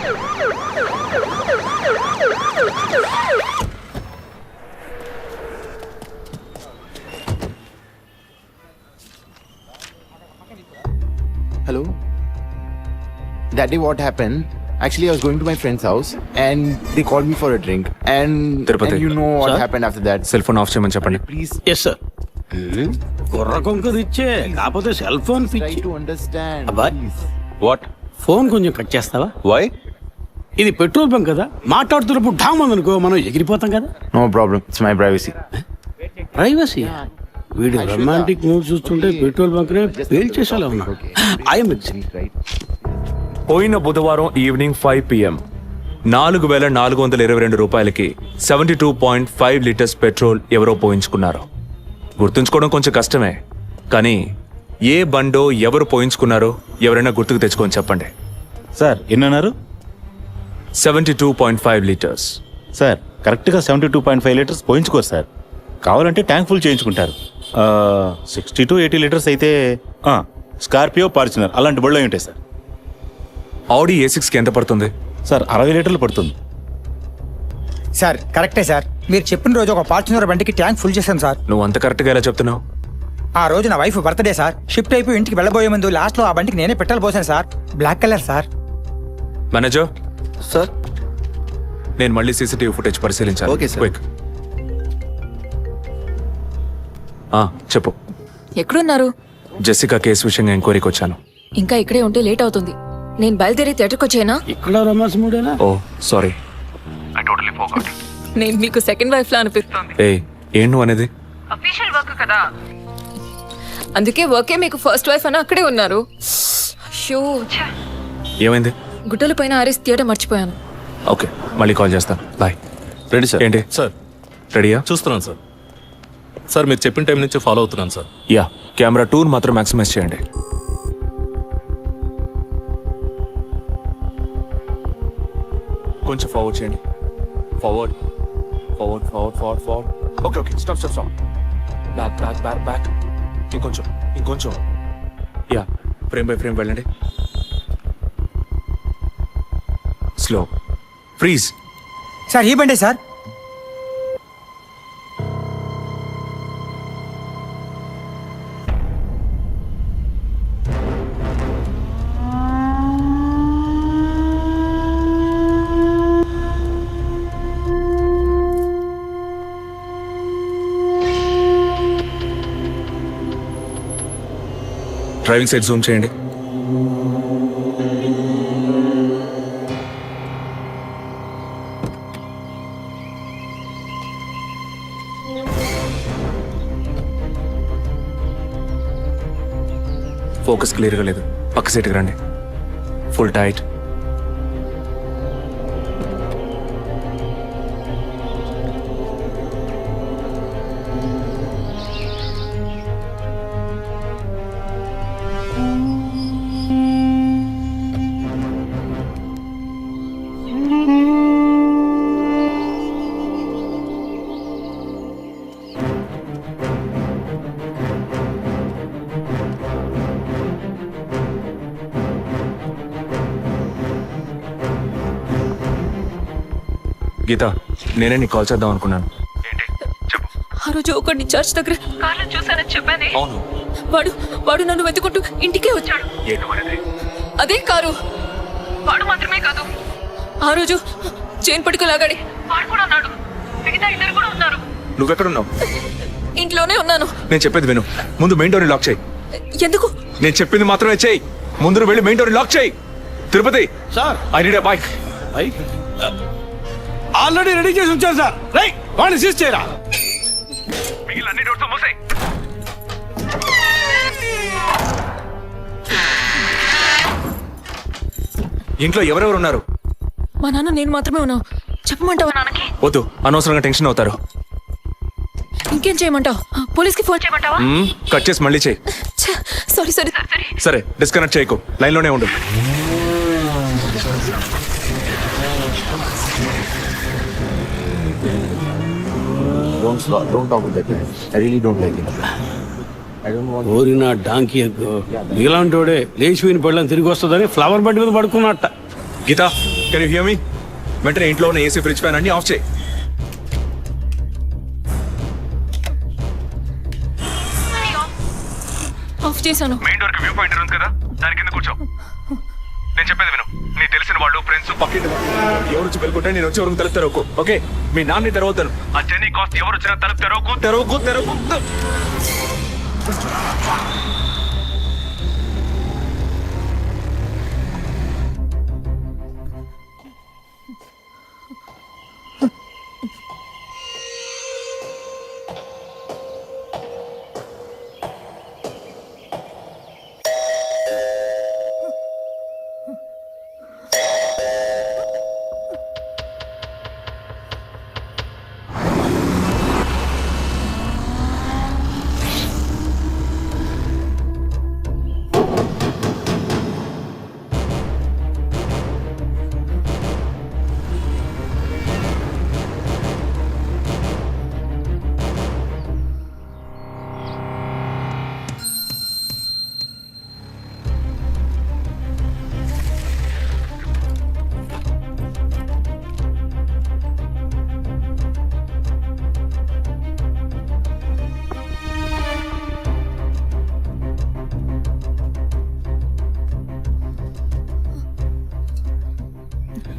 Hello? That day what happened, actually I was going to my friend's house and they called me for a drink and you know what happened after that. Cell phone off చేయమని చెప్పండి. Please. Yes sir. కుర్ర కొంకది ఇచ్చే కాకపోతే cell phone Try పిచ్చి. to understand. అబ్బా. Please. What phone కొంచెం cut చేస్తావా? Why? ఇది పెట్రోల్ బంక్ కదా, మాట్లాడుతున్నప్పుడు ఢామ్ అనుకో మనం ఎగిరిపోతాం కదా. No problem. It's my privacy. Privacy. వీడు రొమాంటిక్ మూవ్ చూస్తుంటే పెట్రోల్ బంక్ నే ఫెయిల్ చేసేలా ఉన్నాడు. I'm Right. పోయిన బుధవారం ఈవినింగ్ 5 PM 4,422 రూపాయలకి 72.5 లీటర్స్ పెట్రోల్ ఎవరో పోయించుకున్నారు. గుర్తుంచుకోవడం కొంచెం కష్టమే, కానీ ఏ బండో ఎవరు పోయించుకున్నారో ఎవరైనా గుర్తుకు తెచ్చుకొని చెప్పండి. సార్ ఎన్నన్నారు? 72.5 లీటర్స్. సార్ కరెక్ట్గా 72.5 లీటర్స్ పోయించుకోరు సార్. కావాలంటే ట్యాంక్ ఫుల్ చేయించుకుంటారు. 60 to 80 లీటర్స్ అయితే స్కార్పియో, ఫార్చునర్ అలాంటి బళ్ళు ఉంటాయి సార్. ఆడి A6కి ఎంత పడుతుంది? సార్ 60 లీటర్లు పడుతుంది. సార్ కరెక్టే సార్, మీరు చెప్పిన రోజు ఒక ఫార్చునర్ బండికి ట్యాంక్ ఫుల్ చేశాను సార్. నువ్వు అంత కరెక్ట్గా ఎలా చెప్తున్నావు? ఆ రోజు నా వైఫ్ బర్త్డే సార్. షిఫ్ట్ అయిపోయి ఇంటికి వెళ్ళబోయే ముందు లాస్ట్ లో ఆ బండికి నేనే పెట్రోల్ పోసాను sir. Black colour sir. Manager Sir? నేను మళ్ళీ సీసీటీవీ ఫుటేజ్ పరిశీలించాలి. Okay, sir. క్విక్. చెప్పు. ఎక్కడున్నారు? జెసికా కేసు విషయంగా ఎంక్వైరీకి వచ్చాను. ఇంకా ఇక్కడే ఉంటే లేట్ అవుతుంది. నేను బయలుదేరి థియేటర్కి వచ్చేనా? ఇక్కడ రొమాన్స్ మూడేనా? ఓ సారీ. నేను మీకు సెకండ్ వైఫ్ లా అనిపిస్తుంది. ఏం నువ్వు అనేది? అఫీషియల్ వర్క్ కదా, అందుకే వర్కే మీకు ఫస్ట్ వైఫ్ అని అక్కడే ఉన్నారు. షో ఏమైంది? గుట్టల పైన ఆరేసి థియేటర్ మర్చిపోయాను. ఓకే, మళ్ళీ కాల్ చేస్తాను. బాయ్. Ready sir. ఏంటి సార్ రెడీయా? చూస్తున్నాను సార్. సార్ మీరు చెప్పిన టైం నుంచి ఫాలో అవుతున్నాను సార్. యా, కెమెరా 2 మాత్రం మ్యాక్సిమైజ్ చేయండి. కొంచెం ఫార్వర్డ్ చేయండి. Forward forward forward forward forward. Okay okay, stop stop stop. Back back back back. ఇంకొంచెం ఇంకొంచెం. యా, ఫ్రేమ్ బై ఫ్రేమ్ వెళ్ళండి. స్లో. ఫ్రీజ్. సార్ ఈ బండే సార్. డ్రైవింగ్ సైడ్ జూమ్ చేయండి. ఫోకస్ క్లియర్గా లేదు. పక్క సీట్కి రండి. Full tight. గీత, నేనే నీకు కాల్ చేద్దాం అనుకున్నాను. ఆ రోజు ఒకటి చర్చ్ దగ్గర కార్లో చూసానని చెప్పానే. అవును. వాడు నన్ను వెతుకుంటూ ఇంటికే వచ్చాడు. అదే కారు. వాడు మాత్రమే కాదు, ఆ రోజు చైన్ పట్టుకు లాగాడి వాడు కూడా ఉన్నాడు. మిగతా ఇద్దరు కూడా ఉన్నారు. నువ్వెక్కడున్నావు? ఇంట్లోనే ఉన్నాను. నేను చెప్పేది విను. ముందు మెయిన్ డోర్ లాక్ చేయి. ఎందుకు? నేను చెప్పింది మాత్రమే చేయి. ముందు వెళ్ళి మెయిన్ డోర్ లాక్ చేయి. Tirupati sir, I need a bike. Already ready చేసి ఉంచాను సార్. రైట్, వాడిని సీజ్ చేయరా. ఇంట్లో ఎవరెవరు ఉన్నారు? మా నాన్న నేను మాత్రమే ఉన్నావు. చెప్పమంటావా నాన్నకి? వద్దు, అనవసరంగా టెన్షన్ అవుతారు. ఇంకేం చేయమంటావు? పోలీస్కి ఫోన్ చేయమంటావా? కట్ చేసి మళ్ళీ చేయి. సారీ సారీ సరే, డిస్కనెక్ట్ చేయకు, లైన్లోనే ఉండు. Don't talk with that guy. I really don't like him. I don't want. ఓరిన డాంకీ ఎగ్గు ఇలాంటోడే లేచిపోయిన పళ్ళని తిరిగి వస్తుందని ఫ్లవర్ బండి మీద పడుకున్నట్ట. Geeta, can you hear me? వెంటనే ఇంట్లో ఉన్న ఏసీ ఫ్రిడ్జ్ ఫ్యాన్ అన్ని ఆఫ్ చేయి. ఆఫ్ చేశాను. మెయిన్ డోర్ కి వ్యూ పాయింట్ ఉంది కదా, దాని కింద కూర్చో. నేను చెప్పేది విను. నీకు తెలిసిన వాళ్ళు ఫ్రెండ్స్ పక్కింటి ఎవరు వచ్చి వెళ్ళుకుంటే నేను వచ్చి ఎవరికి తలుపు తెరవకు. ఓకే, మీ నాన్ని తెరవద్దాను. ఆ జర్నీ కాస్ట్ ఎవరు వచ్చినా తలుపు తెరవకు.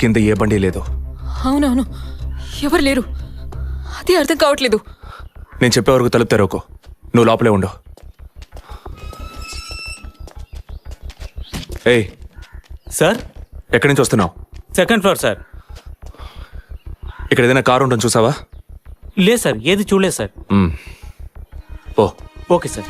కింద ఏ బండి లేదు. అవునవును, ఎవరు లేరు. అదే అర్థం కావట్లేదు. నేను చెప్పే వరకు తలుపు తెరవకు. నువ్వు లోపలే ఉండు. ఏయ్, సార్, ఎక్కడి నుంచి వస్తున్నావు? Second floor sir. ఇక్కడ ఏదైనా కారు ఉంటుంది చూసావా? లేదు సార్, ఏది చూడలేదు సార్. ఓ ఓకే సార్.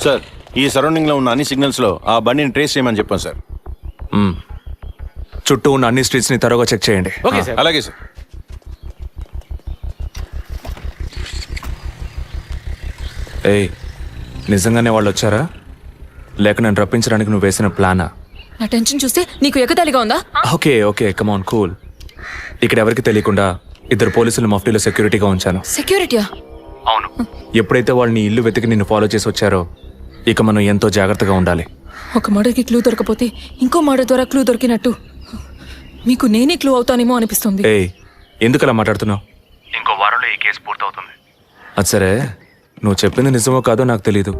సార్, ఈ సరౌండింగ్ లో ఉన్న అన్ని సిగ్నల్స్ లో ఆ బండిని ట్రేస్ చేయమని చెప్పాను సార్. చుట్టూ ఉన్న అన్ని స్ట్రీట్స్ ని త్వరగా చెక్ చేయండి. Okay sir. అలాగే సార్. ఏయ్, నిజంగానే వాళ్ళు వచ్చారా లేక నన్ను రప్పించడానికి నువ్వు వేసిన ప్లానా? నా టెన్షన్ చూస్తే నీకు ఎగతాళిగా ఉందా? Okay come on cool. ఇక్కడ ఎవరికి తెలియకుండా 2 పోలీసులు మఫ్టీలో సెక్యూరిటీగా ఉంచాను. సెక్యూరిటీయా? అవును. ఎప్పుడైతే వాళ్ళని ఇల్లు వెతికి నిన్ను ఫాలో చేసి వచ్చారో ఇక మనం ఎంతో జాగ్రత్తగా ఉండాలి. ఒక మర్డర్కి క్లూ దొరకపోతే ఇంకో మర్డర్ ద్వారా క్లూ దొరికినట్టు మీకు నేనే క్లూ అవుతానేమో అనిపిస్తుంది. ఏయ్, ఎందుకు అలా మాట్లాడుతున్నావు? ఇంకో వారంలో ఈ కేసు పూర్తవుతుంది. అది సరే, నువ్వు చెప్పింది నిజమో కాదో నాకు తెలీదు,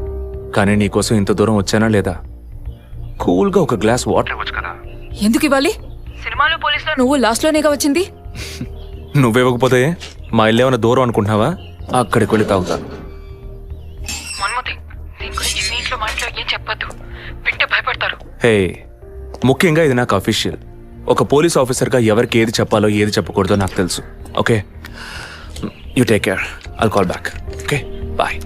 కానీ నీకోసం ఇంత దూరం వచ్చానా లేదా? కూల్గా ఒక గ్లాస్ వాటర్ ఇవ్వచ్చు కదా. ఎందుకు ఇవ్వాలి? సినిమాలో పోలీసులో నువ్వు లాస్ట్లోనేగా వచ్చింది. నువ్వివ్వకపోతే మా ఇల్లు ఏమైనా దూరం అనుకుంటున్నావా? అక్కడికి వెళ్ళి తాగుతాను. హే, ముఖ్యంగా ఇది నాకు అఫీషియల్. ఒక పోలీస్ ఆఫీసర్గా ఎవరికి ఏది చెప్పాలో ఏది చెప్పకూడదో నాకు తెలుసు. Okay, you take care. I'll call back. Okay, bye.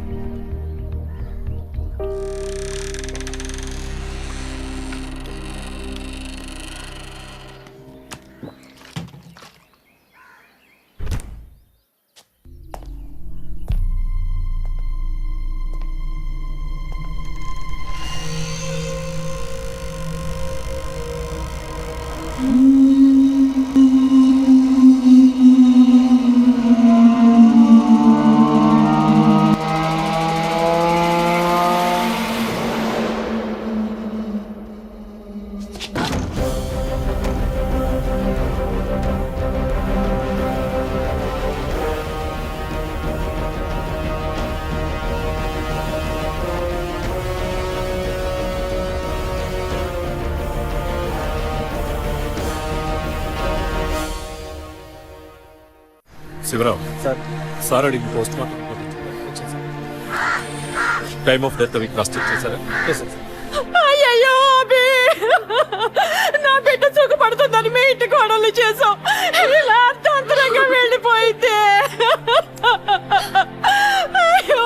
Sivarao sir అడిగి post mortem time of death అవి క్రాస్ చెక్ చేశారా? అయ్యో, నా బిడ్డ సుఖపడుతుందని మీ ఇంటి కోడలు చేసాం, ఇలా అర్థాంతరంగా వెళ్ళిపోయింది. అయ్యో.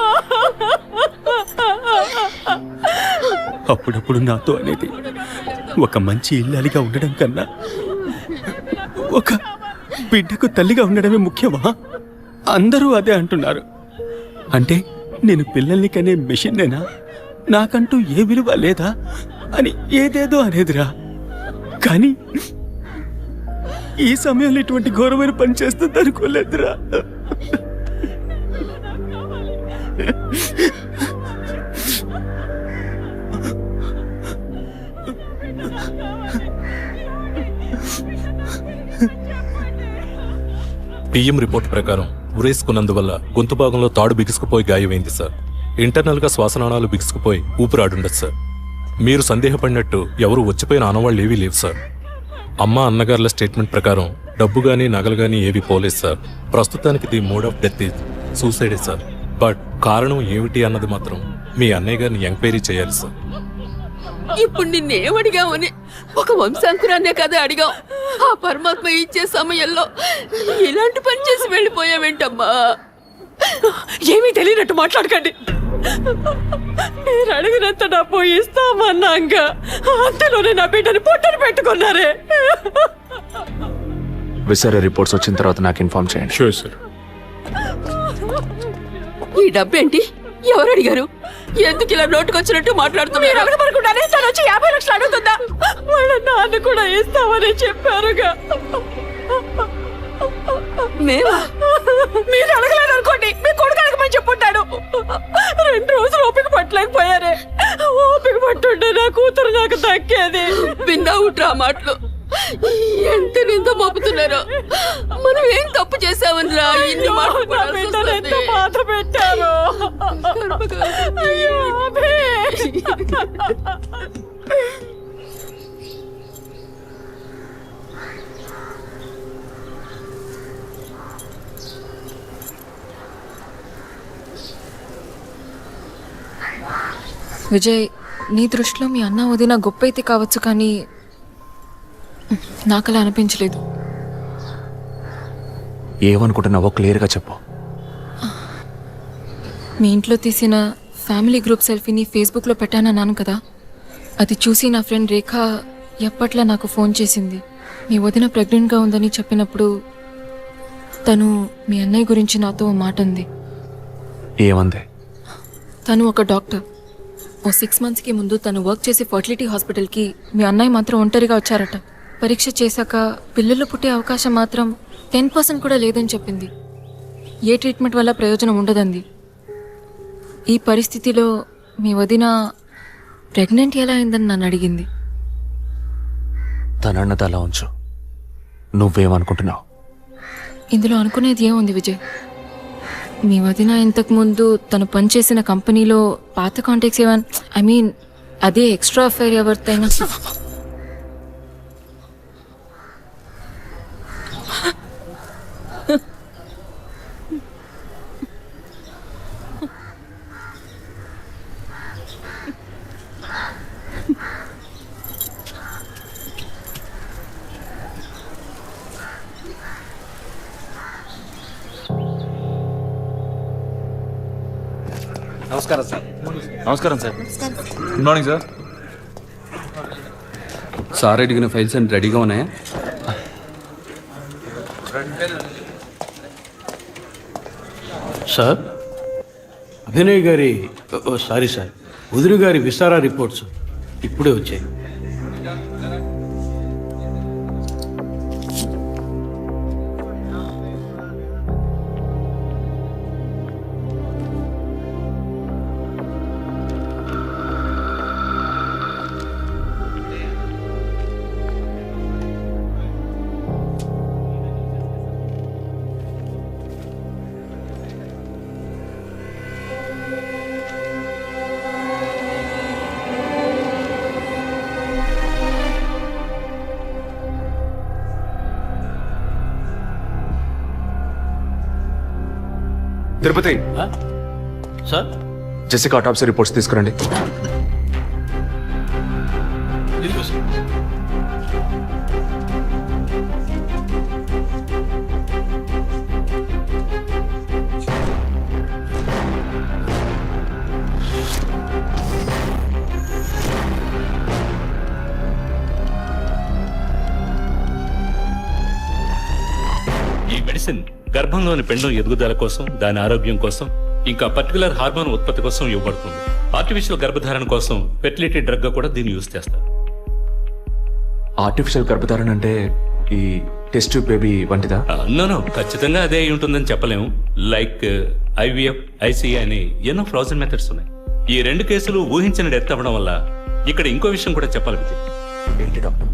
అప్పుడప్పుడు నాతో అనేది ఒక మంచి ఇల్లాలిగా ఉండడం కన్నా ఒక బిడ్డకు తల్లిగా ఉండడమే ముఖ్యమా? అందరూ అదే అంటున్నారు. అంటే నేను పిల్లల్ని కనే మెషిన్నేనా, నాకంటూ ఏ విలువ లేదా అని ఏదేదో అనేదిరా. కానీ ఈ సమయంలో ఇటువంటి ఘోరమైన పని చేస్తుంది అనుకోలేదురా. పిఎం రిపోర్ట్ ప్రకారం ఉరేసుకున్నందువల్ల గొంతు భాగంలో తాడు బిగుసుకుపోయి గాయమైంది సార్. ఇంటర్నల్ గా శ్వాసనాళాలు బిగుసుకుపోయి ఊపిరాడుండదు సార్. మీరు సందేహపడినట్టు ఎవరు వచ్చిపోయిన ఆనవాళ్ళు ఏవీ లేవు సార్. అమ్మ అన్నగారుల స్టేట్మెంట్ ప్రకారం డబ్బు గానీ నగలు గానీ ఏవి పోలేదు సార్. ప్రస్తుతానికి the mode of death is సూసైడే సార్. బట్ కారణం ఏమిటి అన్నది మాత్రం మీ అన్నయ్య గారిని ఎంక్వైరీ చేయాలి సార్. ఇప్పుడు నిన్నేమడిగామని ఒక వంశాంకురాన్నే కదా అడిగాం. ఆ పరమాత్మ ఇచ్చే సమయంలో ఇలాంటి పని చేసి వెళ్ళిపోయావేంటమ్మా? ఏమీ తెలియనట్టు మాట్లాడకండి. మీరు అడిగినంత డబ్బు ఇస్తామన్నాక అంతలోనే నా బిడ్డని పొట్టని పెట్టుకున్నారే. విసారా రిపోర్ట్స్ వచ్చిన తర్వాత నాకు ఇన్ఫార్మ్ చేయండి. Sure sir. ఈ డబ్బేంటి? ఎవరు అడిగారు? ఎందుకు ఇలా నోటుకొచ్చినట్టు మాట్లాడుతున్నారు? అడగబడకుండానే తను వచ్చి 50 లక్షలు అడుగుతుందా? వాళ్ళ నాన్న కూడా ఇస్తామని చెప్పారుగా. మేమా? మీరు అడగలేదు అనుకోండి, మీ కొడుకు అడగమని చెప్పుంటాడు. 2 రోజులు ఓపిక పట్టలేకపోయారే. ఓపిక పట్టుండే నా కూతురు నాకు దక్కేది. విన్నావు డ్రా మాటలు ఎంత నింద మోపుతున్నారో. మనం ఏం తప్పు చేసామని రా ఇన్ని మాటలు ఎంత బాధ పెట్టారు. అయ్యో అభి. విజయ్, నీ దృష్టిలో మీ అన్న వదిన గొప్ప అయితే కావచ్చు, కానీ నాకు అలా అనిపించలేదు. ఏమనుకుంటున్నావో క్లియర్గా చెప్పు. మీ ఇంట్లో తీసిన ఫ్యామిలీ గ్రూప్ సెల్ఫీని ఫేస్బుక్లో పెట్టానన్నాను కదా, అది చూసి నా ఫ్రెండ్ రేఖ ఎప్పట్లా నాకు ఫోన్ చేసింది. మీ వదిన ప్రెగ్నెంట్గా ఉందని చెప్పినప్పుడు తను మీ అన్నయ్య గురించి నాతో ఓ మాట అంది. ఏమంది? తను ఒక డాక్టర్. ఓ 6 monthsకి ముందు తను వర్క్ చేసే ఫర్టిలిటీ హాస్పిటల్కి మీ అన్నయ్య మాత్రం ఒంటరిగా వచ్చారట. పరీక్ష చేశాక పిల్లలు పుట్టే అవకాశం మాత్రం 10% కూడా లేదని చెప్పింది. ఏ ట్రీట్మెంట్ వల్ల ప్రయోజనం ఉండదంది. ఈ పరిస్థితిలో మీ వదిన ప్రెగ్నెంట్ ఎలా అయిందని నన్ను అడిగింది. తనన్నది అలా ఉంచు. నువ్వేమనుకుంటున్నావు? ఇందులో అనుకునేది ఏముంది విజయ్? మీ వదిన ఇంతకుముందు తను పనిచేసిన కంపెనీలో పాత కాంటాక్ట్స్ ఏమన్నా, అదే ఎక్స్ట్రా అఫైర్ ఎవరితైనా. నమస్కారం సార్. నమస్కారం sir. Good morning sir. Sir అడిగిన ఫైల్స్ అన్ని రెడీగా ఉన్నాయా? సార్, అభినయ్ గారి సారీ సార్, వదిలి గారి విసారా రిపోర్ట్స్ ఇప్పుడే వచ్చాయి. తిరుపతి సార్, జెసికా ఆటాప్సీ రిపోర్ట్స్ తీసుకురండి. మెడిసిన్ గర్భంలోని పిండం ఎదుగుదల కోసం, దాని ఆరోగ్యం కోసం, ఇంకా పర్టికులర్ హార్మోన్ ఉత్పత్తి కోసం ఇవ్వబడుతుంది. ఆర్టిఫిషియల్ గర్భధారణ కోసం ఫెర్టిలిటీ డ్రగ్ గా కూడా దీన్ని యూజ్ చేస్తారు. ఆర్టిఫిషియల్ గర్భధారణ అంటే ఈ టెస్ట్ బేబీ వంటిదా? నో ఖచ్చితంగా అదే అయి ఉంటుందని చెప్పలేము. లైక్ IVF, ICI అని ఎన్నో ఫ్రోజన్ మెథడ్స్ ఉన్నాయి. ఈ 2 కేసులు ఊహించిన డెత్ అవ్వడం వల్ల ఇక్కడ ఇంకో విషయం కూడా చెప్పాలి విజయ్. ఏంటి డాక్టర్?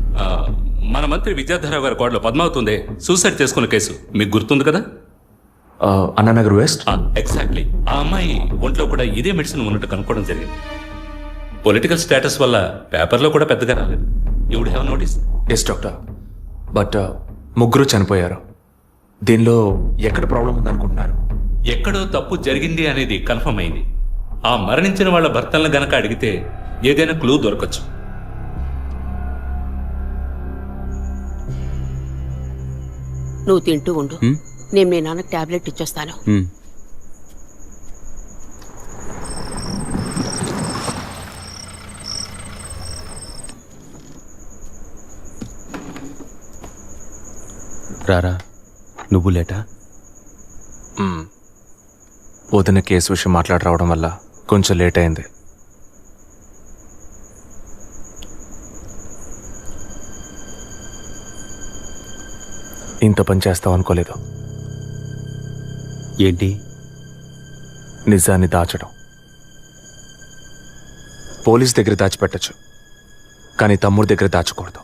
మన మంత్రి విద్యాధరరావు గారి కోడలో పద్మావతి సూసైడ్ చేసుకున్న కేసు మీకు గుర్తుంది కదా? అన్నానగర్ వెస్ట్. ఎగ్జాక్ట్లీ. ఆ అమ్మాయి ఒంట్లో కూడా ఇదే మెడిసిన్ ఉన్నట్టు కనుక్కోవడం జరిగింది. పొలిటికల్ స్టేటస్ వల్ల పేపర్లో కూడా పెద్దగా రాలేదు. You would have notice. Yes doctor, but ముగ్గురు చనిపోయారు. దీనిలో ఎక్కడ ప్రాబ్లం ఉందనుకుంటున్నారు? ఎక్కడో తప్పు జరిగింది అనేది కన్ఫర్మ్ అయింది. ఆ మరణించిన వాళ్ళ భర్తలను గనక అడిగితే ఏదైనా క్లూ దొరకచ్చు. నువ్వు తింటూ ఉండు, నేను మీ నాన్నకు టాబ్లెట్ ఇచ్చేస్తాను. రారా, నువ్వు లేటా? వదిన కేసు విషయం మాట్లాడి రావడం వల్ల కొంచెం లేట్ అయింది. ఇంత పని చేస్తావు అనుకోలేదు. ఏంటి? నిజాన్ని దాచడం. పోలీస్ దగ్గర దాచిపెట్టచ్చు, కానీ తమ్ముడి దగ్గర దాచకూడదు.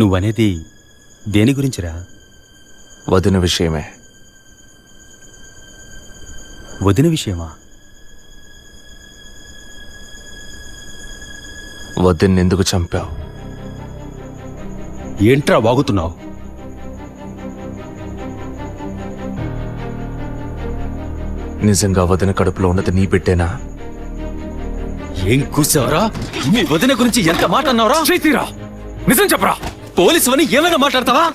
నువ్వనేది దేని గురించిరా? వదిన విషయమే. వదిన విషయమా? వదిన్ని ఎందుకు చంపావు? ఏంట్రా వాగుతున్నావు? నిజంగా వదిన కడుపులో ఉన్నది నీ బిడ్డేనా? ఏం కూసావరా? మీ వదిన గురించి ఎంత మాట అన్నావురా? చేతిరా, నిజం చెప్పరా. పోలీసు అని ఏమైనా మాట్లాడతావా?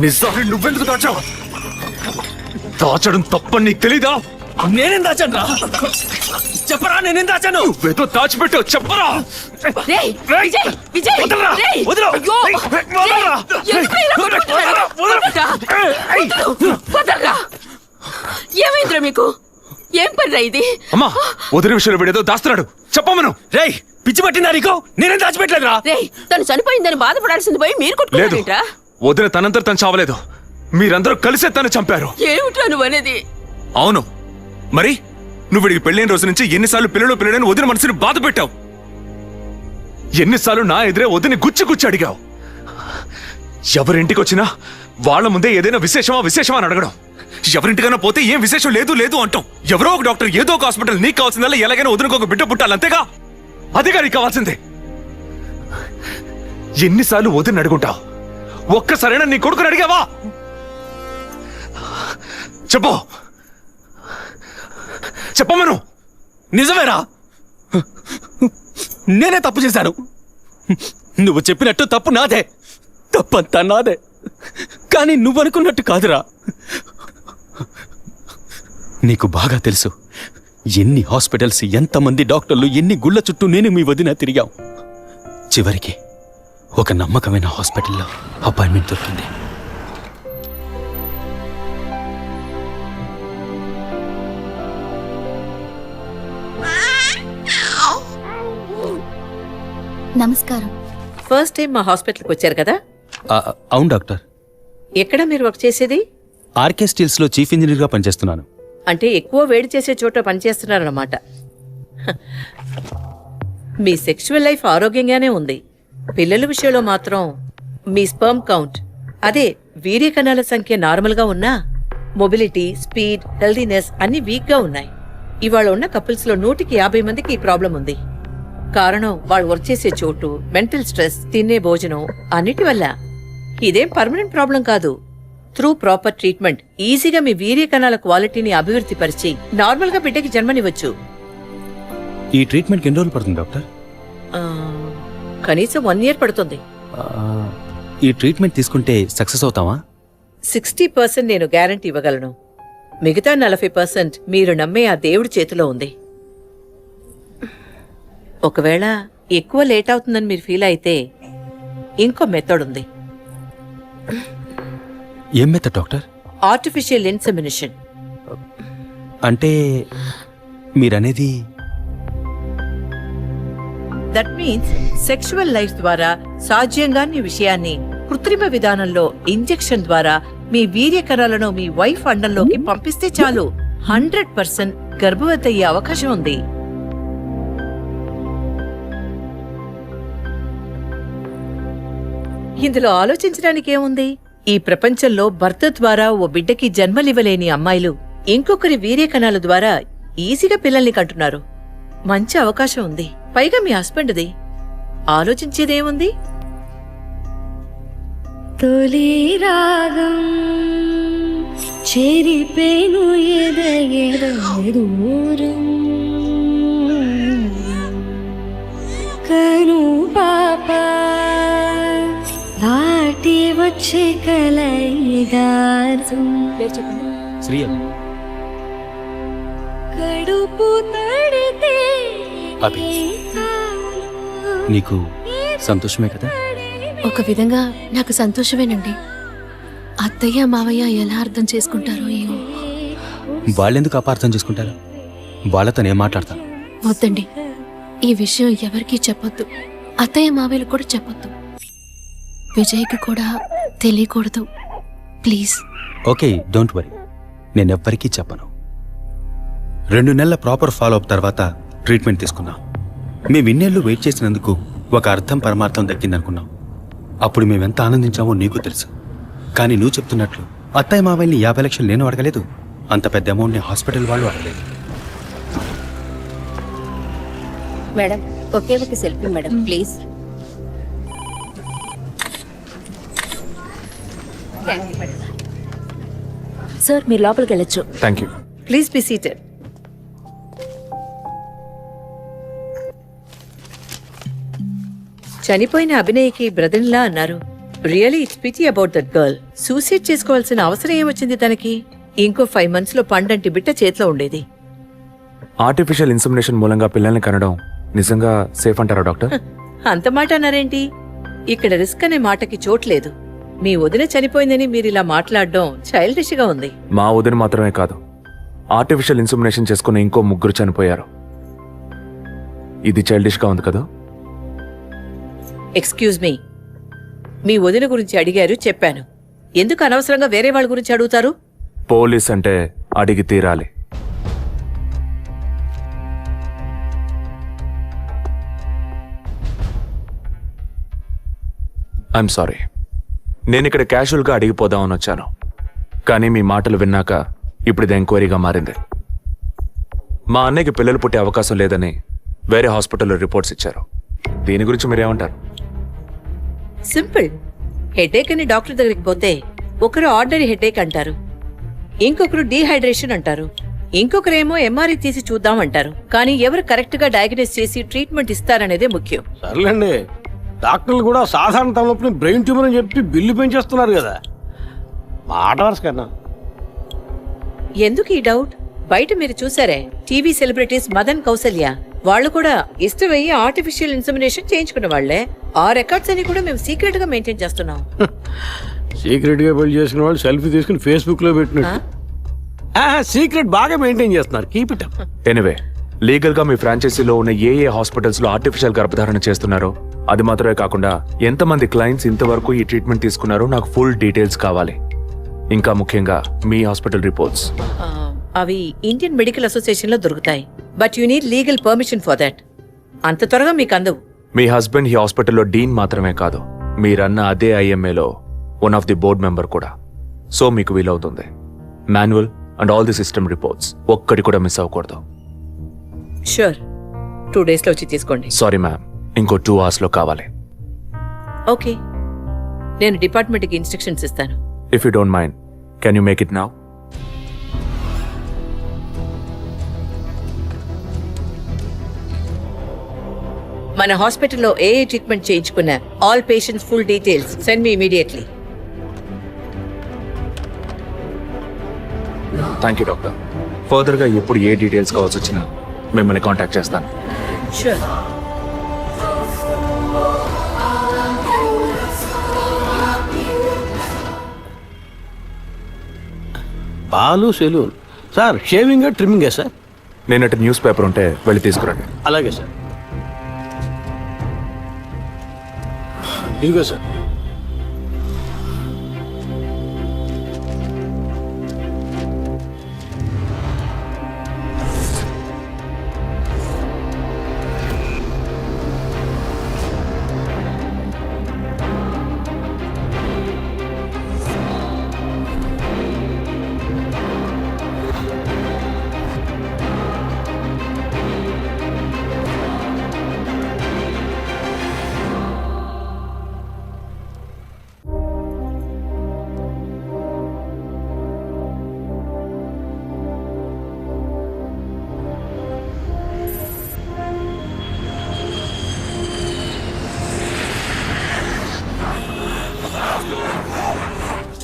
నిజాన్ని నువ్వెందుకు దాచావు? దాచడం తప్పని నీకు తెలీదా? నేనేం దాచాను రా? చెప్పరా, నేనేం దాచాను? నువ్వేదో దాచిపెట్టావు, చెప్పరా. రేయ్, విజయ్, విజయ్, వదలరా, రేయ్, వదలు. అయ్యో, వదలరా. ఎందుకు ఇలా కొట్టుకుంటున్నారు? వదలరా. ఏమైందిరా మీకు? ఏం పనిరా ఇది? అమ్మా, వదిన విషయంలో వీడేదో దాస్తున్నాడు, చెప్పమను. రేయ్, పిచ్చి పట్టిందా నీకు? నేనేం దాచిపెట్టలేదురా. రేయ్, తను చనిపోయిందని బాధపడాల్సింది పోయి మీరు లేదు, కొట్టుకుంటారేంట్రా? వదిన తనంతట తను చావలేదు. మీరందరూ కలిసే తను చంపారు. ఏమిట్రా నువ్వు అనేది? అవును, మరి నువ్వు వీడికి పెళ్ళైన రోజు నుంచి ఎన్నిసార్లు పిల్లడని వదిన మనసుని బాధ పెట్టావు. ఎన్నిసార్లు నా ఎదురే వదిని గుచ్చి అడిగావు. ఎవరింటికి వచ్చినా వాళ్ళ ముందే ఏదైనా విశేషమా అని అడగడం. ఎవరింటికైనా పోతే ఏం విశేషం లేదు అంటాం. ఎవరో ఒక డాక్టర్, ఏదో ఒక హాస్పిటల్, నీకు కావాల్సిందల్లా ఎలాగైనా వదినకు ఒక బిడ్డ పుట్టాలి, అంతేగా? అదేగా నీకు కావాల్సిందే. ఎన్నిసార్లు వదిన అడుగుంటావు? ఒక్కసారైనా నీ కొడుకుని అడిగావా? చెప్పమను. నిజమేరా, నేనే తప్పు చేశాను. నువ్వు చెప్పినట్టు తప్పు నాదే, తప్పంతా నాదే. కానీ నువ్వనుకున్నట్టు కాదురా. నీకు బాగా తెలుసు ఎన్ని హాస్పిటల్స్, ఎంతమంది డాక్టర్లు, ఎన్ని గుళ్ళ చుట్టూ నేను మీ వదిన తిరిగాం. చివరికి ఒక నమ్మకమైన హాస్పిటల్లో అపాయింట్మెంట్ దొరికింది. నమస్కారం. ఫస్ట్ టైం మా హాస్పిటల్కి వచ్చారు కదా? అవును డాక్టర్. ఎక్కడ మీరు వర్క్ చేసేది? ఆర్కే స్టీల్స్ లో చీఫ్ ఇంజనీర్ గా పనిచేస్తున్నాను. అంటే ఎక్కువ వేడి చేసే చోట పనిచేస్తున్నారన్నమాట. మీ సెక్షువల్ లైఫ్ ఆరోగ్యంగానే ఉంది. పిల్లల విషయంలో మాత్రం మీ స్పర్మ్ కౌంట్, అదే వీర్య కణాల సంఖ్య నార్మల్గా ఉన్నా మొబిలిటీ, స్పీడ్, హెల్దీనెస్ అన్ని వీక్గా ఉన్నాయి. ఇవాళ ఉన్న కపుల్స్లో 150 మందికి ఈ ప్రాబ్లం ఉంది. కారణం వాళ్ళు వర్క్ చేసే చోటు, మెంటల్ స్ట్రెస్, తినే భోజనం అన్నిటి వల్ల. ఇదేం పర్మనెంట్ ప్రాబ్లం కాదు. త్రూ ప్రాపర్ ట్రీట్మెంట్ ఈజీగా మీ వీర్య కణాల క్వాలిటీని అభివృద్ధి పరిచి నార్మల్ గా బిడ్డకి జన్మనివ్వచ్చు. ఈ ట్రీట్మెంట్ ఎన్ని రోజులు పడుతుంది డాక్టర్? కనీసం 1 year పడుతుంది. ఈ ట్రీట్మెంట్ తీసుకుంటే సక్సెస్ అవుతావా? 60% నేను గ్యారంటీ ఇవ్వగలను. మిగతా 40% మీరు నమ్మే ఆ దేవుడి చేతిలో ఉంది. ఒకవేళ ఎక్కువ లేట్ అవుతుందని మీరు ఫీల్ అయితే ఇంకో మెథడ్ ఉంది. ఏం మెథడ్ డాక్టర్? Artificial insemination. అంటే మీరనేది దట్ మీన్స్ సెక్షువల్ లైఫ్ ద్వారా సాధ్యంగాని విషయాన్ని కృత్రిమ విధానంలో ఇంజెక్షన్ ద్వారా మీ వీర్య కణాలను మీ వైఫ్ అండంలోకి పంపిస్తే చాలు 100% గర్భవతి అయ్యే అవకాశం ఉంది. ఇందులో ఆలోచించడానికి ఏముంది? ఈ ప్రపంచంలో భర్త ద్వారా ఓ బిడ్డకి జన్మలివ్వలేని అమ్మాయిలు ఇంకొకరి వీర్య కణాల ద్వారా ఈజీగా పిల్లల్ని కంటున్నారు. మంచి అవకాశం ఉంది. పైగా మీ హస్బెండ్ది. ఆలోచించేదేముంది? తొలి రాగం చెరిపేను దూరం కను పాప దాటి వచ్చే కలయిదారు శ్రీ కడుపు తడితే అభి, నీకు సంతోషమే కదా? ఒక విధంగా నాకు సంతోషమేనండి. అత్తయ్య మావయ్య ఎలా అర్థం చేసుకుంటారో ఏమో. వాళ్ళెందుకు అపార్థం చేసుకుంటారు? వాళ్ళతో నేను మాట్లాడతాను. వద్దండి, ఈ విషయం ఎవరికీ చెప్పొద్దు. అత్తయ్య మావయ్యలు కూడా చెప్పొద్దు. విజయ్కి కూడా తెలియకూడదు, ప్లీజ్. ఓకే, డోంట్ వరీ, నేనెవ్వరికీ చెప్పను. 2 నెలల ప్రాపర్ ఫాలో అప్ తర్వాత ట్రీట్మెంట్ తీసుకున్నాం. మేము ఇన్నేళ్ళు వెయిట్ చేసినందుకు ఒక అర్థం పరమార్థం దక్కిందనుకున్నాం. అప్పుడు మేమెంత ఆనందించామో నీకు తెలుసు. కానీ నువ్వు చెప్తున్నట్లు అత్తయ్య మావయ్యని 50 లక్షలు నేను అడగలేదు. అంత పెద్ద అమౌంట్ని హాస్పిటల్ వాళ్ళు అడగలేదు. మేడం, ఒకే ఒక సెల్ఫీ మేడం, ప్లీజ్. సార్, మీరు లోపలికి వెళ్ళొచ్చు. Thank you. Please be seated. చనిపోయిన అభినయకి బ్రదర్లా అన్నారు. Really it's pity about that girl. Suicide చేసుకోవాల్సిన అవసరం ఏమొచ్చింది తనకి? ఇంకో 5 months లో పండంటి బిడ్డ చేతిలో ఉండేది. ఆర్టిఫిషియల్ ఇన్సెమినేషన్ మూలంగా పిల్లల్ని కనడం నిజంగా సేఫ్ అంటారా డాక్టర్? అంత మాట అన్నారేంటి? ఇక్కడ రిస్క్ అనే మాటకి చోట్లేదు. మీ వదిన చనిపోయిందని మీరు ఇలా మాట్లాడడం చైల్డిష్ గా ఉంది. మా వదిన మాత్రమే కాదు, ఆర్టిఫిషియల్ ఇన్సెమినేషన్ చేసుకున్న ఇంకో 3 చనిపోయారు. ఇది చైల్డిష్ గా ఉంది కదా? ఎక్స్క్యూజ్ మీ, మీ వదిన గురించి అడిగారు, చెప్పాను. ఎందుకు అనవసరంగా వేరే వాళ్ళ గురించి అడుగుతారు? పోలీస్ అంటే అడిగి తీరాలి. ఐఎమ్ సారీ, నేను ఇక్కడ క్యాజువల్గా అడిగిపోదామని వచ్చాను. కానీ మీ మాటలు విన్నాక ఇప్పుడు ఇది ఎంక్వైరీగా మారింది. మా అన్నయ్యకి పిల్లలు పుట్టే అవకాశం లేదని వేరే హాస్పిటల్లో రిపోర్ట్స్ ఇచ్చారు. దీని గురించి మీరేమంటారు? సింపుల్. హెడేక్ అని డాక్టర్ దగ్గరికి పోతే ఒకరు ఆర్డినరీ హెడేక్ అంటారు, ఇంకొకరు డీహైడ్రేషన్ అంటారు, ఇంకొకరేమో ఎంఆర్ఐ తీసి చూద్దాం అంటారు. కానీ ఎవరు కరెక్ట్ గా డయాగ్నోస్ చేసి ట్రీట్మెంట్ ఇస్తారనేదే ముఖ్యం. సర్లేండి, డాక్టర్లు కూడా సాధారణ తలనొప్పిని బ్రెయిన్ ట్యూమర్ అని చెప్పి బిల్లు పెంచేస్తున్నారు కదా. మాట వరుస కన్నా. ఎందుకు ఈ డౌట్? బయట మీరు చూసారే, టీవీ సెలబ్రిటీస్ మదన్ కౌసల్య వాళ్ళు కూడా ఇష్టమయ్యి ఆర్టిఫిషియల్ ఇన్సెమినేషన్ చేయించుకున్న వాళ్లే. ఆ రికార్డ్స్ అని కూడా మేము సీక్రెట్ గా మెయింటైన్ చేస్తున్నాం. సీక్రెట్ గా పెళ్లి చేసుకున్న వాళ్ళు సెల్ఫీ తీసుకుని ఫేస్బుక్ లో పెట్టినట్టు సీక్రెట్ బాగా మెయింటైన్ చేస్తున్నారు. Keep it up. Anyway, legal గా మీ ఫ్రాంచైజీలో ఉన్న ఏ హాస్పిటల్స్ లో ఆర్టిఫిషియల్ గర్భధారణ చేస్తున్నారో అది మాత్రమే కాకుండా ఎంతమంది క్లయింట్స్ ఇంతవరకు ఈ ట్రీట్మెంట్ తీసుకున్నారో నాకు ఫుల్ డీటెయిల్స్ కావాలి. ఇంకా ముఖ్యంగా మీ హాస్పిటల్ రిపోర్ట్స్. అవి ఇండియన్ మెడికల్ అసోసియేషన్ లో దొరుకుతాయి. But you need legal permission for that. అంత త్వరగా మీకు అందవు. మీ హస్బెండ్ ఈ హాస్పిటల్లో డీన్ మాత్రమే కాదు, మీరన్న అదే ఐఎంఏలో one of the board member కూడా. సో మీకు వీలవుతుంది. Manual and all the system reports ఒక్కటి కూడా మిస్ అవ్వకూడదు. షూర్, 2 days లో వచ్చి తీసుకోండి. సారీ మ్యామ్, ఇంకో 2 hours లో కావాలి. ఓకే, నేను డిపార్ట్మెంట్కి ఇన్స్ట్రక్షన్స్ ఇస్తాను. If you don't mind, can you make it now? మన హాస్పిటల్లో ఏ ట్రీట్మెంట్ చేయించుకున్న all patients full details send me immediately. Thank you doctor. ఫర్దర్గా ఎప్పుడు ఏ డీటెయిల్స్ కావాల్సి వచ్చినా మిమ్మల్ని కాంటాక్ట్ చేస్తాను. Sure. Balu salon sir, shaving ట్రిమ్మింగే సార్? నేనట్టు న్యూస్ పేపర్ ఉంటే వెళ్ళి తీసుకురండి. అలాగే సార్. ఇదిగో సార్.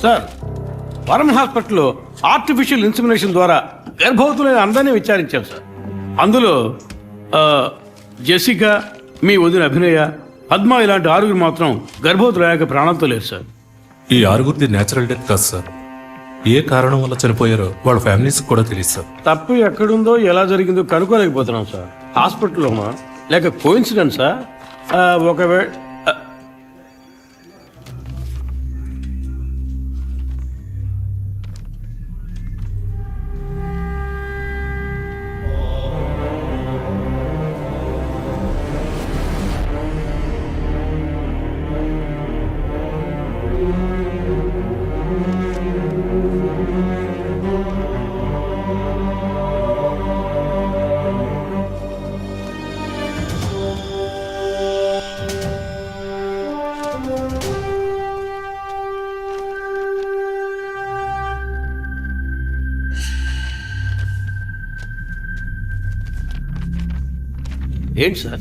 సార్, వరం హాస్పిటల్లో ఆర్టిఫిషియల్ ఇన్సిమినేషన్ ద్వారా గర్భవతులైన అందరినీ విచారించాం సార్. అందులో జెసికా, మీ వదిన అభినయ, పద్మ ఇలాంటి 6 మాత్రం గర్భవతులయ్యాక ప్రాణంతో లేరు సార్. ఈ 6 నేచురల్ డెత్ కాదు సార్. ఏ కారణం వల్ల చనిపోయారో వాళ్ళ ఫ్యామిలీస్ కూడా తెలియదు సార్. తప్పు ఎక్కడుందో ఎలా జరిగిందో కనుక్కోలేకపోతున్నాం సార్. హాస్పిటల్లోమా లేక కోఇన్సిడెన్సా? ఒకవేళ ఏంటి సార్?